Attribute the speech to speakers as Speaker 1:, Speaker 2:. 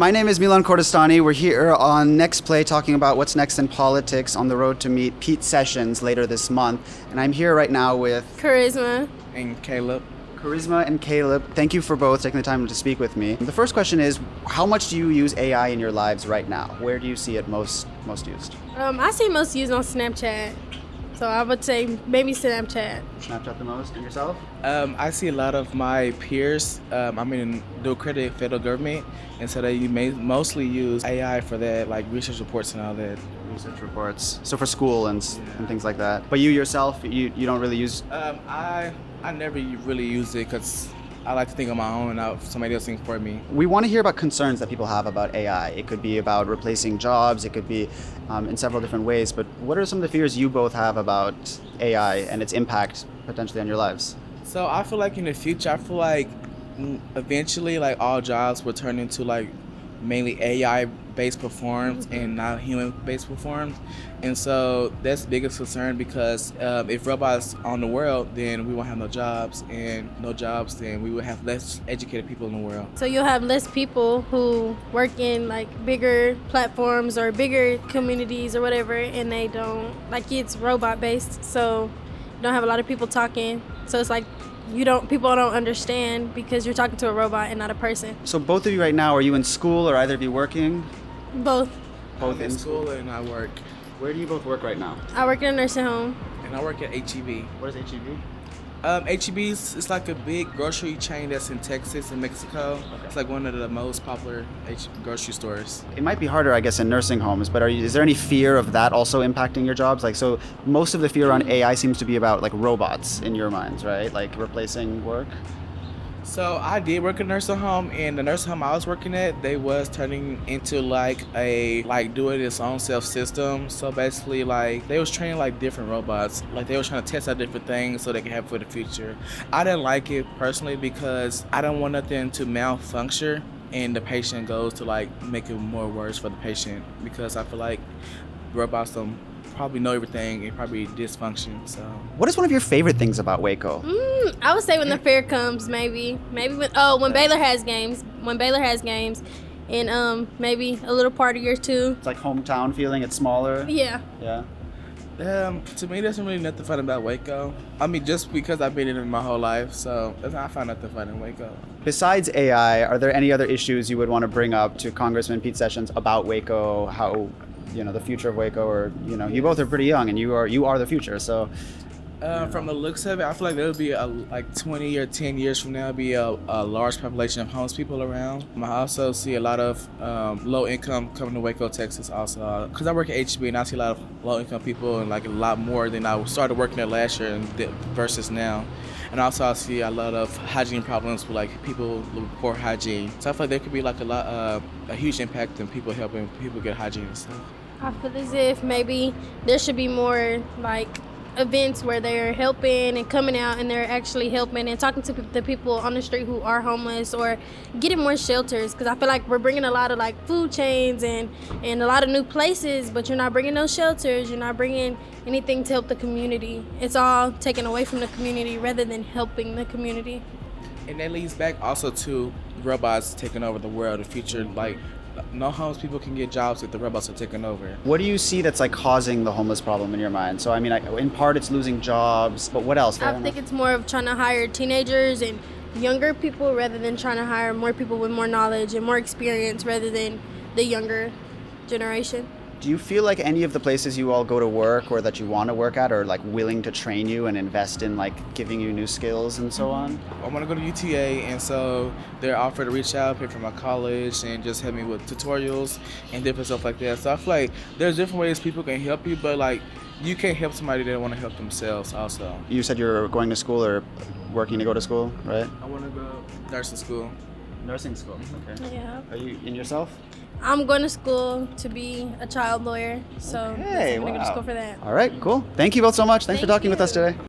Speaker 1: My name is Milan Kordestani. We're here on Next Play talking about what's next in politics on the road to meet Pete Sessions later this month. And I'm here right now with
Speaker 2: Karisma.
Speaker 3: And Caleb.
Speaker 1: Karisma and Caleb. Thank you for both taking the time to speak with me. The first question is, how much do you use AI in your lives right now? Where do you see it most used?
Speaker 2: I see most used on Snapchat. So I would say maybe Snapchat.
Speaker 1: Snapchat the most, and yourself?
Speaker 3: I see a lot of my peers, I'm in dual credit federal government, and so they mostly use AI for that, like research reports and all that.
Speaker 1: Research reports. So for school and things like that. But you yourself, you don't really use...
Speaker 3: I never really use it because I like to think on my own and not somebody else think for me.
Speaker 1: We want to hear about concerns that people have about AI. It could be about replacing jobs, it could be in several different ways, but what are some of the fears you both have about AI and its impact potentially on your lives?
Speaker 3: So I feel like in the future, I feel like eventually like all jobs will turn into like mainly AI-based performs and not human-based performs. And so that's the biggest concern because if robots on the world, then we won't have no jobs, and no jobs, then we will have less educated people in the world.
Speaker 2: So you'll have less people who work in like bigger platforms or bigger communities or whatever, and they don't, like it's robot-based, so you don't have a lot of people talking. So it's like people don't understand because you're talking to a robot and not a person.
Speaker 1: So both of you right now, are you in school or either of you working?
Speaker 2: Both.
Speaker 1: Both
Speaker 3: in school and I work.
Speaker 1: Where do you both work right now?
Speaker 2: I work in a nursing home.
Speaker 3: And I work at HEB.
Speaker 1: What is HEB?
Speaker 3: HEB's it's like a big grocery chain that's in Texas and Mexico. Okay. It's like one of the most popular grocery stores.
Speaker 1: It might be harder, I guess, in nursing homes, but is there any fear of that also impacting your jobs? Like, so most of the fear around AI seems to be about like robots in your minds, right? Like replacing work?
Speaker 3: So I did work in a nursing home, and the nursing home I was working at, they was turning into like doing its own self system. So basically like they was training like different robots. Like they was trying to test out different things so they can have for the future. I didn't like it personally because I don't want nothing to malfunction and the patient goes to like make it more worse for the patient, because I feel like robots don't probably know everything and probably dysfunction. So
Speaker 1: what is one of your favorite things about Waco?
Speaker 2: I would say when the fair comes, maybe when Baylor has games, and maybe a little party or two.
Speaker 1: It's like hometown feeling. It's smaller.
Speaker 2: Yeah.
Speaker 3: To me, there's really nothing fun about Waco. I mean, just because I've been in it my whole life, so I find nothing fun in Waco. Besides
Speaker 1: AI, are there any other issues you would want to bring up to Congressman Pete Sessions about Waco? How, the future of Waco, or you both are pretty young and you are the future, so.
Speaker 3: From the looks of it, I feel like there will be like 20 or 10 years from now, be a large population of homeless people around. I also see a lot of low income coming to Waco, Texas also. Because I work at HB and I see a lot of low income people, and like a lot more than I started working there last year versus now. And also I see a lot of hygiene problems with like people with poor hygiene. So I feel like there could be like a huge impact in people helping people get hygiene and stuff.
Speaker 2: I feel as if maybe there should be more like events where they're helping and coming out and they're actually helping and talking to the people on the street who are homeless, or getting more shelters, because I feel like we're bringing a lot of like food chains and a lot of new places, but you're not bringing those shelters, you're not bringing anything to help the community. It's all taken away from the community rather than helping the community.
Speaker 3: And that leads back also to robots taking over the world, the future, like no homeless people can get jobs if the robots are taking over.
Speaker 1: What do you see that's like causing the homeless problem in your mind? So I mean, in part it's losing jobs, but what else?
Speaker 2: I think it's more of trying to hire teenagers and younger people rather than trying to hire more people with more knowledge and more experience rather than the younger generation.
Speaker 1: Do you feel like any of the places you all go to work or that you want to work at are like willing to train you and invest in like giving you new skills and so on?
Speaker 3: I want to go to UTA, and so they're offered to reach out, pay for my college, and just help me with tutorials and different stuff like that. So I feel like there's different ways people can help you, but like you can't help somebody that want to help themselves also.
Speaker 1: You said you're going to school or working to go to school, right?
Speaker 3: I want to go nursing school.
Speaker 1: Nursing school, okay.
Speaker 2: Yeah.
Speaker 1: Are you in yourself?
Speaker 2: I'm going to school to be a child lawyer, so
Speaker 1: Okay,
Speaker 2: I'm going to go to
Speaker 1: wow.
Speaker 2: school for that.
Speaker 1: All right, cool. Thank you both so much. Thanks for
Speaker 2: Thank
Speaker 1: talking with us
Speaker 2: you.
Speaker 1: today.